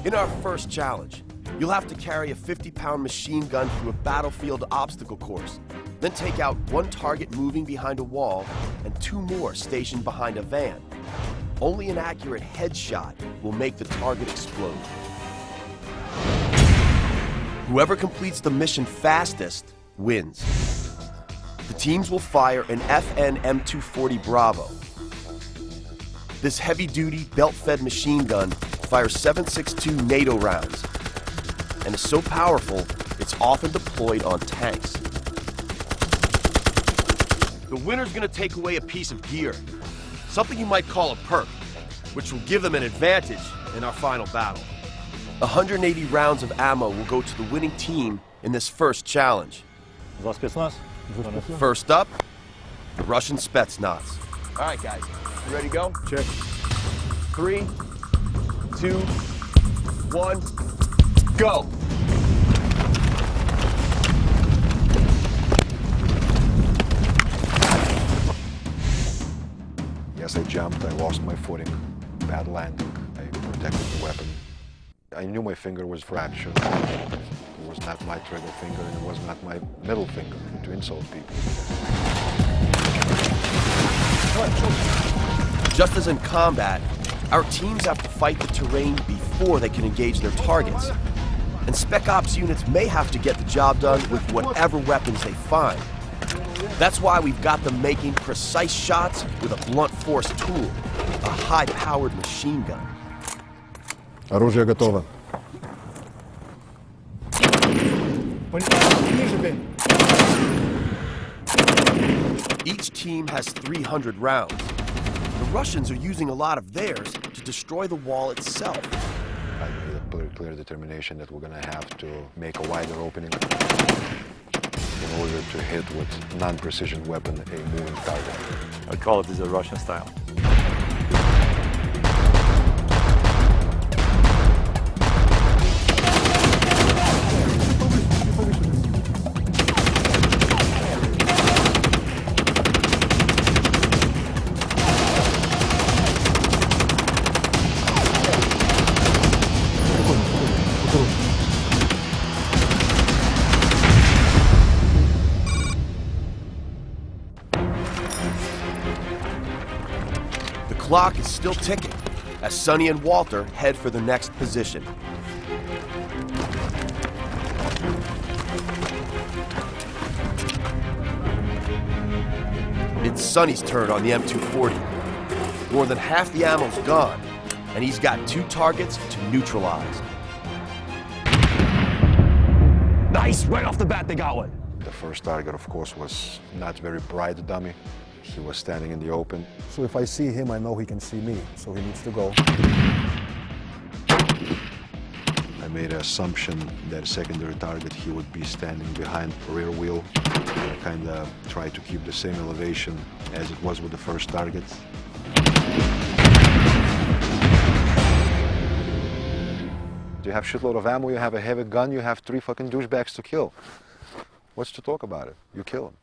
In our first challenge, you'll have to carry a 50-pound machine gun through a battlefield obstacle course, then take out one target moving behind a wall and two more stationed behind a van. Only an accurate headshot will make the target explode. Whoever completes the mission fastest wins. The teams will fire an FN M240 Bravo. This heavy-duty, belt-fed machine gun fires .7.62 NATO rounds and is so powerful, it's often deployed on tanks. The winner's gonna take away a piece of gear, something you might call a perk, which will give them an advantage in our final battle. 180 rounds of ammo will go to the winning team in this first challenge. First up, the Russian Spetsnaz. All right, guys, you ready to go? Check. 3, 2, 1, go! Yes, I jumped, I lost my footing, bad landing, I protected the weapon. I knew my finger was fractured. It was not my trigger finger and it was not my middle finger to insult people. Just as in combat, our teams have to fight the terrain before they can engage their targets. And Spec Ops units may have to get the job done with whatever weapons they find. That's why we've got them making precise shots with a blunt force tool, a high-powered machine gun. Оружие готово. Each team has 300 rounds. The Russians are using a lot of theirs to destroy the wall itself. I made a pretty clear determination that we're gonna have to make a wider opening in order to hit with non-precision weapon a moving target. I call it the Russian style. The clock is still ticking as Sonny and Walter head for the next position. It's Sonny's turn on the M240. More than half the ammo's gone, and he's got two targets to neutralize. Nice! Right off the bat, they got one. The first target, of course, was not very bright dummy. He was standing in the open. So if I see him, I know he can see me, so he needs to go. I made an assumption that secondary target, he would be standing behind rear wheel. I kind of tried to keep the same elevation as it was with the first target. You have shitload of ammo, you have a heavy gun, you have 3 fucking douchebags to kill. What's to talk about it? You kill them.